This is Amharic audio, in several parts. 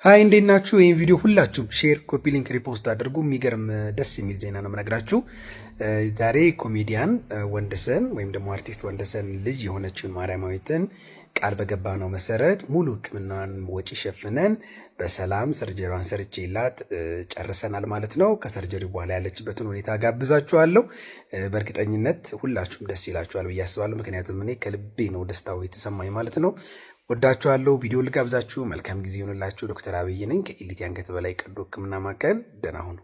ሃይ እንዴት ናችሁ? ይሄን ቪዲዮ ሁላችሁም ሼር፣ ኮፒ ሊንክ፣ ሪፖስት አድርጉ። የሚገርም ደስ የሚል ዜና ነው የምነግራችሁ። ዛሬ ኮሜዲያን ወንደሰን ወይም ደግሞ አርቲስት ወንደሰን ልጅ የሆነችውን ማርያማዊትን ቃል በገባ ነው መሰረት ሙሉ ሕክምናን ወጪ ሸፍነን በሰላም ሰርጀሪዋን ሰርቼላት ጨርሰናል ማለት ነው። ከሰርጀሪ በኋላ ያለችበትን ሁኔታ ጋብዛችኋለሁ። በእርግጠኝነት ሁላችሁም ደስ ይላችኋል ብዬ አስባለሁ። ምክንያቱም እኔ ከልቤ ነው ደስታው የተሰማኝ ማለት ነው። ወዳችኋለሁ። ቪዲዮ ልጋብዛችሁ። መልካም ጊዜ ይሁንላችሁ። ዶክተር አብይ ነኝ ከኢሊቲ አንገት በላይ ቀዶ ሕክምና ማዕከል። ደህና ሁኑ።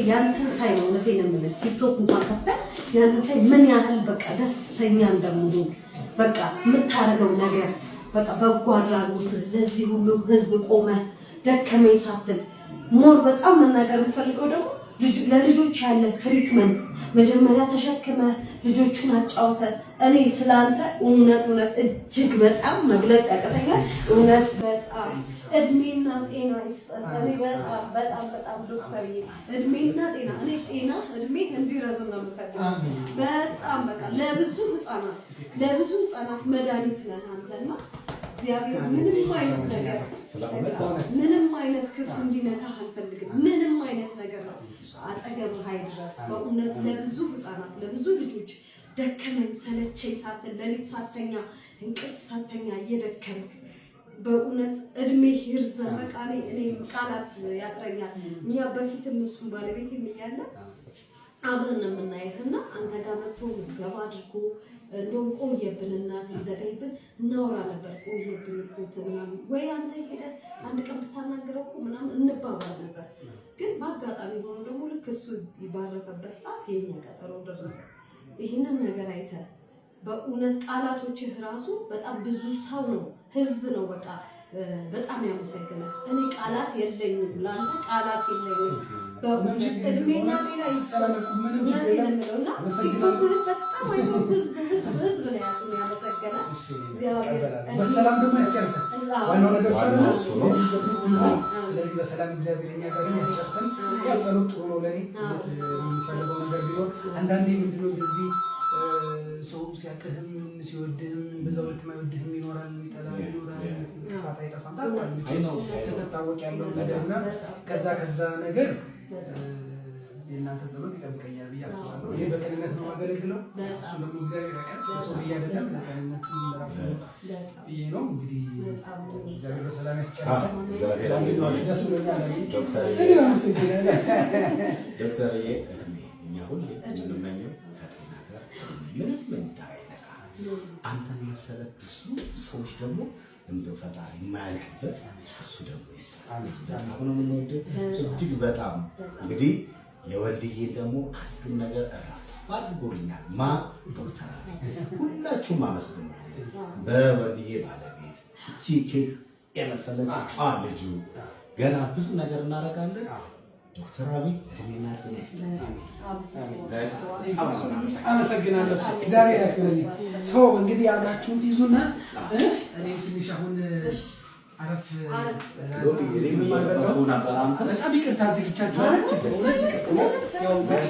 ያንተን ሳይ ነው ለቴን የምልህ ቲክቶክ እንኳን ከፍተህ ያንተን ሳይ ምን ያህል በቃ ደስተኛ እንደምሆን በቃ የምታረገው ነገር በቃ በጎ አድራጎት ለዚህ ሁሉ ህዝብ ቆመ ደከመኝ ሳትል ሞር በጣም መናገር የምፈልገው ደግሞ ለልጆች ያለ ትሪትመንት መጀመሪያ ተሸክመ ልጆቹን አጫውተ እኔ ስላንተ እውነት እጅግ በጣም መግለጽ ያቀተኛል። እውነት በጣም እድሜና ጤና ይስጠን። እኔ በጣም ዶክተር እድሜና ጤና እኔ ጤና እድሜ እንዲረዝም ነው የምፈልገው። በጣም በቃ ለብዙ ህፃናት መድኃኒት ነህ አንተና እግዚአብሔር ምንም አይነት ክፉ እንዲነካህ አልፈልግም። ምንም አይነት ነገር ነው አጠገብህ አይድረስ። በእውነት ለብዙ ህፃናት ለብዙ ልጆች ደከመኝ ሰለቸኝ ሳትል ሌሊት ሳተኛ እንቅልፍ ሳተኛ እየደከምክ በእውነት እድሜ ይርዘም። በቃ እኔ ቃላት ያጥረኛል። እኛ በፊትም እሱም ባለቤቴም እያለ አብረን ነው የምናየህና አንተ ጋር መጥቶ ምዝገባ አድርጎ እንደውም ቆየብንና ሲዘገይብን እናወራ ነበር። ቆየብን እኮ ምናምን ወይ አንተ ሄደህ አንድ ቀን ብታናገረው እኮ ምናምን እንባባል ነበር። ግን በአጋጣሚ ሆኖ ደግሞ ልክ እሱ ባረፈበት ሰዓት የኛ ቀጠሮ ደረሰ። ይህንን ነገር አይተህ በእውነት ቃላቶችህ ራሱ በጣም ብዙ ሰው ነው ህዝብ ነው በቃ በጣም ያመሰግናል። እኔ ቃላት የለኝም፣ ለአንተ ቃላት የለኝም። በእውነት እድሜና ጤና ይስጠን። እና ቲክቶክህን በጣም አይቶ ህዝብ ነው ያመሰገናል። በሰላም ደግሞ ያስጨርሰን። ዋናው ነገር ስለዚህ በሰላም እግዚአብሔር እኛ ጋር ያስጨርሰን። ያው ጸሎት ጥሩ ነው ለኔ የሚፈልገው ነገር ቢሆን አንዳንዴ ምንድነው እንደዚህ ሰው ሲያቅህም ሲወድህም በዛው ልክ ማይወድህም ይኖራል፣ ይጠላል ይኖራል፣ ጥፋት አይጠፋም ስትታወቅ ያለው ነገርና ከዛ ነገር የእናንተ ጸሎት ይጠብቀኛል ብዬ አስባለሁ። ይሄ በቅንነት ነው ማገለግለው። እሱ ደግሞ እግዚአብሔር ያውቃል። በሰው ብዬ አይደለም ለቅንነቱ ለራስ ብዬ ነው። እንግዲህ እግዚአብሔር በሰላም ያስጨርሰን። ደስ ብሎኛል። ዶክተርዬ እኛ ሁሌ የምንመኘው ከጤና ጋር ምንም እንዳይነካ አንተን መሰለ ብዙ ሰዎች ደግሞ እንደው ፈጣሪ የማያልቅበት እሱ ደግሞ ይስጣል። በጣም ነው የምንወደው እጅግ በጣም እንግዲህ የወንድዬ ደግሞ አንዱን ነገር አድርጎልኛል። ዶክተር ሁላችሁም አመስግኑ። በወንድዬ ባለቤት ኬክ የመሰለች ልጁ ገና ብዙ ነገር እናደርጋለን። ዶክተር አብይ እድሜና ጤና ይስጥልኝ። አመሰግናለሁ። እግዚአብሔር ያክብርልኝ። ሰው እንግዲህ ያላችሁን ትይዙና እኔ ትንሽ አሁን አረፍ በጣም ይቅርታ አዘግቻችኋለሁ።